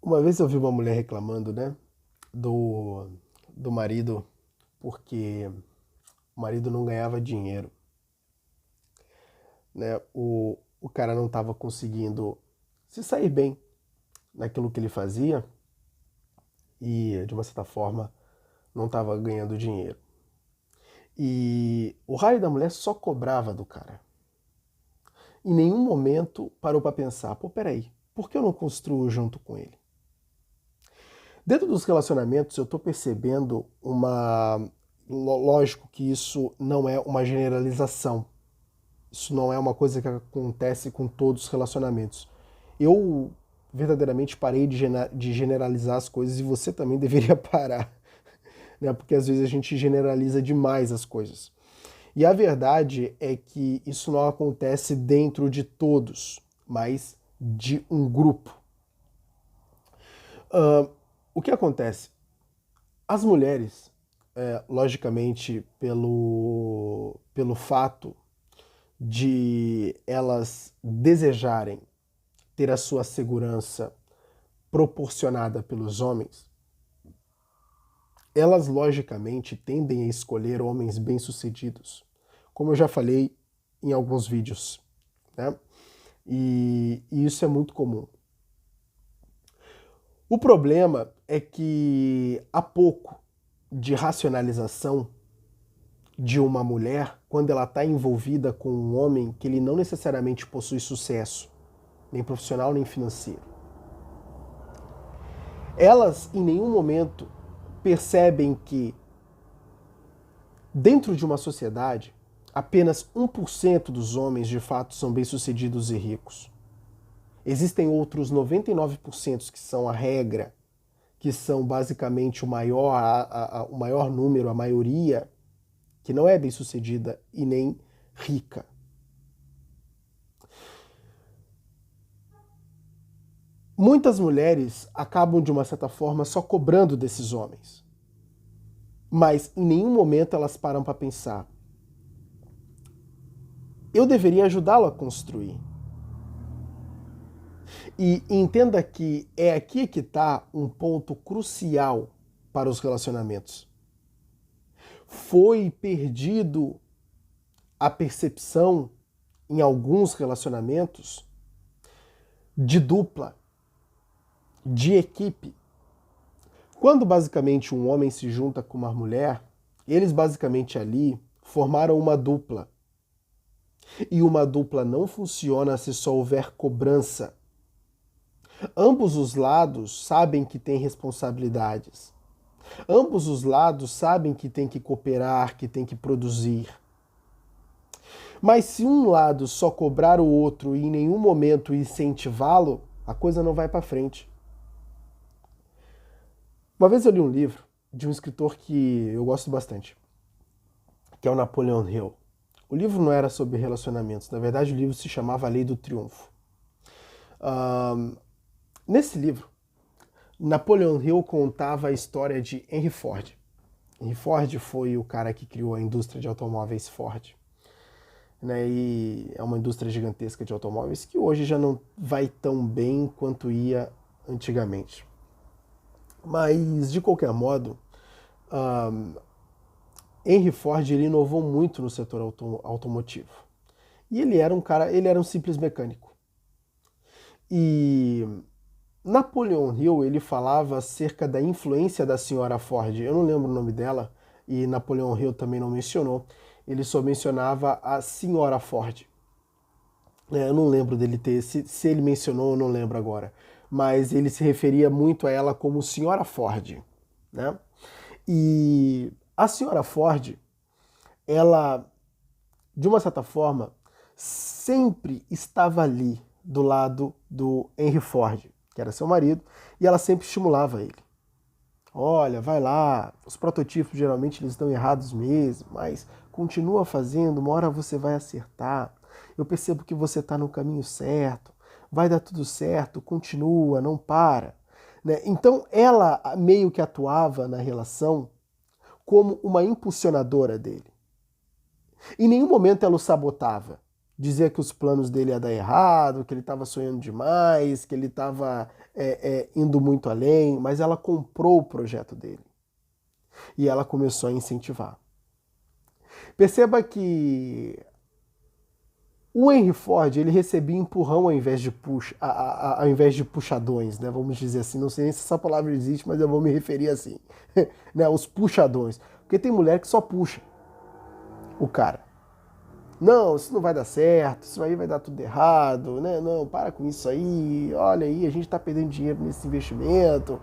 Uma vez eu vi uma mulher reclamando, né, do, do marido, porque o marido não ganhava dinheiro, né? O cara não estava conseguindo se sair bem naquilo que ele fazia e, de uma certa forma, não estava ganhando dinheiro. E o raio da mulher só cobrava do cara. Em nenhum momento parou para pensar, pô, peraí, por que eu não construo junto com ele? Dentro dos relacionamentos, eu estou percebendo uma. Lógico que isso não é uma generalização. Isso não é uma coisa que acontece com todos os relacionamentos. Eu verdadeiramente parei de generalizar as coisas e você também deveria parar, né? Porque às vezes a gente generaliza demais as coisas. E a verdade é que isso não acontece dentro de todos, mas de um grupo. O que acontece? As mulheres, logicamente, pelo fato de elas desejarem ter a sua segurança proporcionada pelos homens, elas logicamente tendem a escolher homens bem-sucedidos, como eu já falei em alguns vídeos, né? E isso é muito comum. O problema é que há pouco de racionalização de uma mulher quando ela está envolvida com um homem que ele não necessariamente possui sucesso, nem profissional nem financeiro. Elas em nenhum momento percebem que dentro de uma sociedade apenas 1% dos homens de fato são bem-sucedidos e ricos. Existem outros 99% que são a regra, que são basicamente o maior número, a maioria, que não é bem-sucedida e nem rica. Muitas mulheres acabam, de uma certa forma, só cobrando desses homens. Mas em nenhum momento elas param para pensar: eu deveria ajudá-lo a construir. E entenda que é aqui que está um ponto crucial para os relacionamentos. Foi perdido a percepção em alguns relacionamentos de dupla, de equipe. Quando basicamente um homem se junta com uma mulher, eles basicamente ali formaram uma dupla. E uma dupla não funciona se só houver cobrança. Ambos os lados sabem que têm responsabilidades. Ambos os lados sabem que tem que cooperar, que tem que produzir. Mas se um lado só cobrar o outro e em nenhum momento incentivá-lo, a coisa não vai para frente. Uma vez eu li um livro de um escritor que eu gosto bastante, que é o Napoleon Hill. O livro não era sobre relacionamentos, na verdade o livro se chamava A Lei do Triunfo. Nesse livro, Napoleon Hill contava a história de Henry Ford. Henry Ford foi o cara que criou a indústria de automóveis Ford. Né, e é uma indústria gigantesca de automóveis que hoje já não vai tão bem quanto ia antigamente. Mas, de qualquer modo, Henry Ford ele inovou muito no setor automotivo. E ele era um simples mecânico. E Napoleon Hill ele falava acerca da influência da senhora Ford. Eu não lembro o nome dela e Napoleon Hill também não mencionou. Ele só mencionava a senhora Ford. Eu não lembro dele ter, se ele mencionou, eu não lembro agora. Mas ele se referia muito a ela como senhora Ford, né? E a senhora Ford, ela, de uma certa forma, sempre estava ali do lado do Henry Ford, que era seu marido, e ela sempre estimulava ele. Olha, vai lá, os prototipos geralmente eles estão errados mesmo, mas continua fazendo, uma hora você vai acertar. Eu percebo que você está no caminho certo, vai dar tudo certo, continua, não para. Né? Então ela meio que atuava na relação como uma impulsionadora dele. Em nenhum momento ela o sabotava. dizia que os planos dele iam dar errado, que ele estava sonhando demais, que ele estava indo muito além, mas ela comprou o projeto dele e ela começou a incentivar. Perceba que o Henry Ford ele recebia empurrão ao invés de ao invés de puxadões, né? Vamos dizer assim. Não sei se essa palavra existe, mas eu vou me referir assim, né? Os puxadões, porque tem mulher que só puxa o cara. Não, isso não vai dar certo, isso aí vai dar tudo errado, né? Não, para com isso aí, olha aí, a gente está perdendo dinheiro nesse investimento.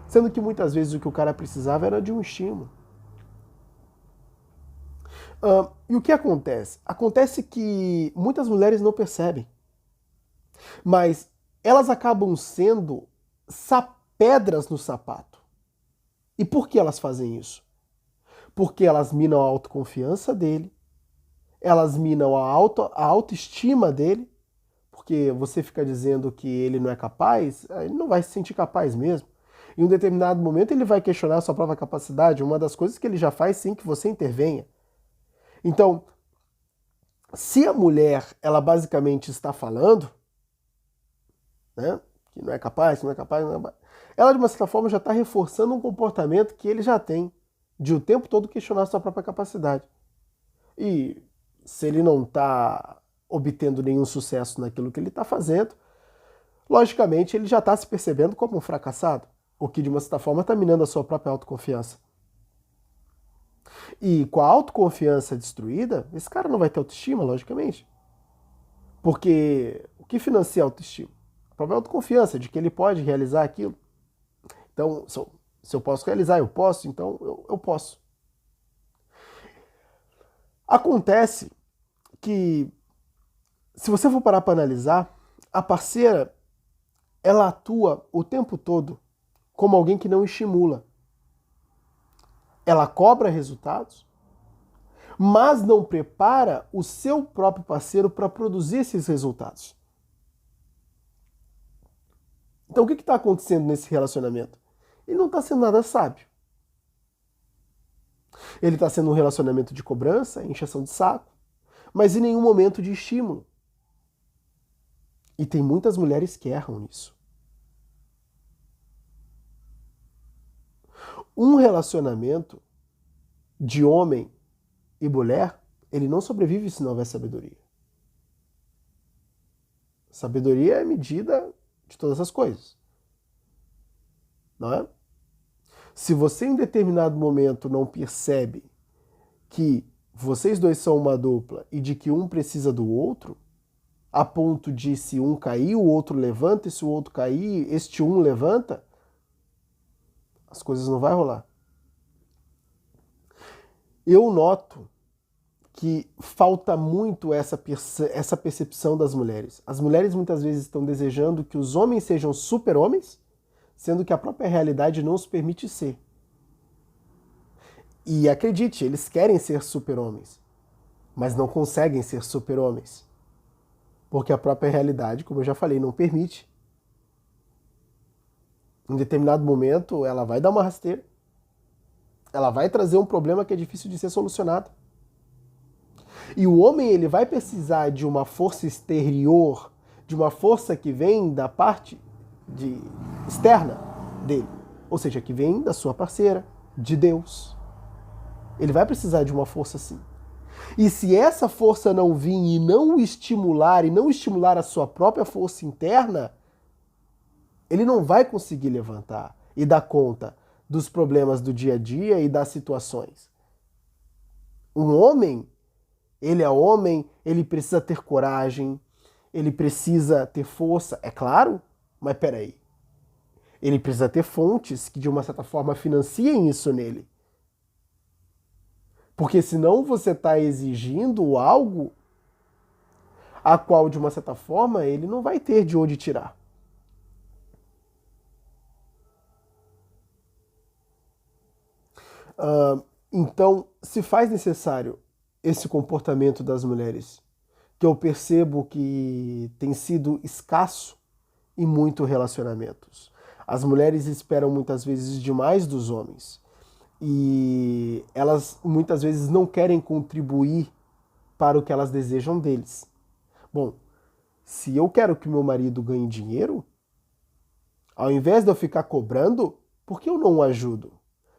Sendo que muitas vezes o que o cara precisava era de um estímulo. E o que acontece? Acontece que muitas mulheres não percebem, mas elas acabam sendo pedras no sapato. E por que elas fazem isso? Porque elas minam a autoconfiança dele, elas minam a autoestima dele, porque você fica dizendo que ele não é capaz, ele não vai se sentir capaz mesmo. Em um determinado momento ele vai questionar a sua própria capacidade, uma das coisas que ele já faz sem que você intervenha. Então, se a mulher, ela basicamente está falando, né, que não é capaz, que não é capaz, não é capaz, ela de uma certa forma já está reforçando um comportamento que ele já tem, de o tempo todo questionar a sua própria capacidade. E se ele não está obtendo nenhum sucesso naquilo que ele está fazendo, logicamente ele já está se percebendo como um fracassado, o que de uma certa forma está minando a sua própria autoconfiança. E com a autoconfiança destruída, esse cara não vai ter autoestima, logicamente. Porque o que financia a autoestima? A própria autoconfiança de que ele pode realizar aquilo. Então, se eu posso realizar, eu posso, então eu posso. Acontece que, se você for parar para analisar, a parceira, ela atua o tempo todo como alguém que não estimula. Ela cobra resultados, mas não prepara o seu próprio parceiro para produzir esses resultados. Então o que está acontecendo nesse relacionamento? Ele não está sendo nada sábio. Ele está sendo um relacionamento de cobrança, encheção de saco, mas em nenhum momento de estímulo. E tem muitas mulheres que erram nisso. Um relacionamento de homem e mulher, ele não sobrevive se não houver sabedoria. Sabedoria é a medida de todas as coisas. Não é? Se você em determinado momento não percebe que vocês dois são uma dupla e de que um precisa do outro, a ponto de se um cair, o outro levanta, e se o outro cair, este um levanta, as coisas não vão rolar. Eu noto que falta muito essa percepção das mulheres. As mulheres muitas vezes estão desejando que os homens sejam super-homens, sendo que a própria realidade não os permite ser. E acredite, eles querem ser super-homens, mas não conseguem ser super-homens. Porque a própria realidade, como eu já falei, não permite. Em determinado momento, ela vai dar uma rasteira. Ela vai trazer um problema que é difícil de ser solucionado. E o homem, ele vai precisar de uma força exterior, de uma força que vem da parte externa dele. Ou seja, que vem da sua parceira, de Deus. Ele vai precisar de uma força assim. E se essa força não vir e não o estimular, e não estimular a sua própria força interna, ele não vai conseguir levantar e dar conta dos problemas do dia a dia e das situações. Um homem, ele é homem, ele precisa ter coragem, ele precisa ter força, é claro, mas peraí. Ele precisa ter fontes que de uma certa forma financiem isso nele. Porque senão você está exigindo algo a qual, de uma certa forma, ele não vai ter de onde tirar. Então, se faz necessário esse comportamento das mulheres, que eu percebo que tem sido escasso em muitos relacionamentos. As mulheres esperam muitas vezes demais dos homens. E elas muitas vezes não querem contribuir para o que elas desejam deles. Bom, se eu quero que meu marido ganhe dinheiro, ao invés de eu ficar cobrando, por que eu não o ajudo?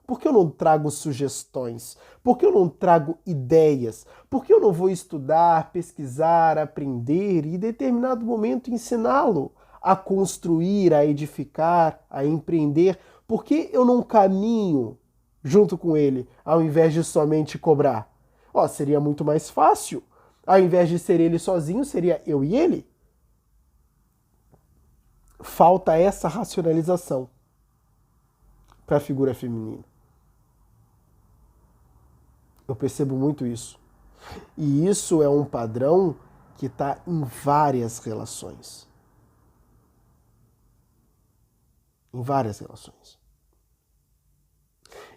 Por que eu não trago sugestões? Por que eu não trago ideias? Por que eu não vou estudar, pesquisar, aprender e em determinado momento ensiná-lo a construir, a edificar, a empreender? Por que eu não caminho junto com ele ao invés de somente cobrar? Seria muito mais fácil. Ao invés de ser ele sozinho, seria eu e ele. Falta essa racionalização para a figura feminina. Eu percebo muito isso. E isso é um padrão que está em várias relações. Em várias relações.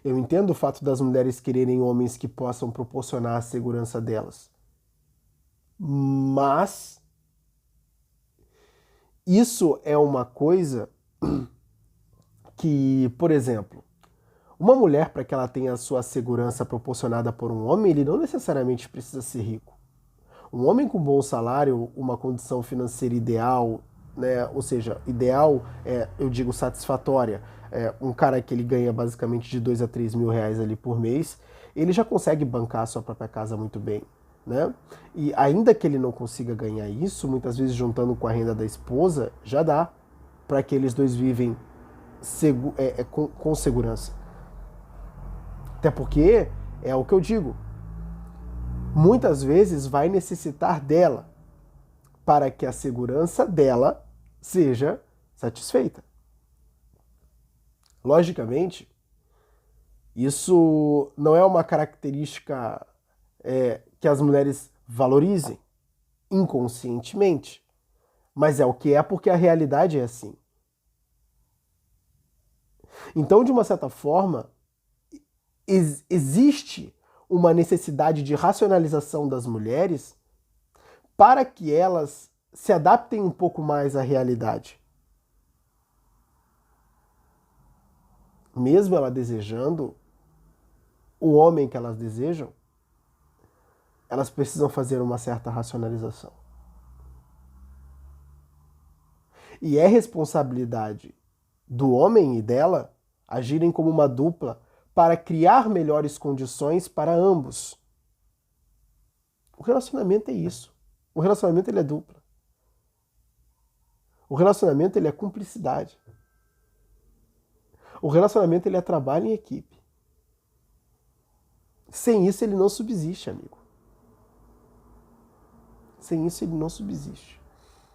Eu entendo o fato das mulheres quererem homens que possam proporcionar a segurança delas. Mas isso é uma coisa que, por exemplo, uma mulher, para que ela tenha a sua segurança proporcionada por um homem, ele não necessariamente precisa ser rico. Um homem com bom salário, uma condição financeira ideal, né? Ou seja, ideal, eu digo satisfatória, um cara que ele ganha basicamente de 2 a 3 mil reais ali por mês, ele já consegue bancar a sua própria casa muito bem. Né? E ainda que ele não consiga ganhar isso, muitas vezes juntando com a renda da esposa, já dá para que eles dois vivem com segurança. Até porque, é o que eu digo, muitas vezes vai necessitar dela para que a segurança dela seja satisfeita. Logicamente, isso não é uma característica que as mulheres valorizem inconscientemente, mas é o que é porque a realidade é assim. Então, de uma certa forma, existe uma necessidade de racionalização das mulheres para que elas se adaptem um pouco mais à realidade. Mesmo ela desejando o homem que elas desejam, elas precisam fazer uma certa racionalização. E é responsabilidade do homem e dela agirem como uma dupla para criar melhores condições para ambos. O relacionamento é isso. O relacionamento ele é dupla. O relacionamento ele é cumplicidade. O relacionamento ele é trabalho em equipe. Sem isso ele não subsiste, amigo. Sem isso ele não subsiste.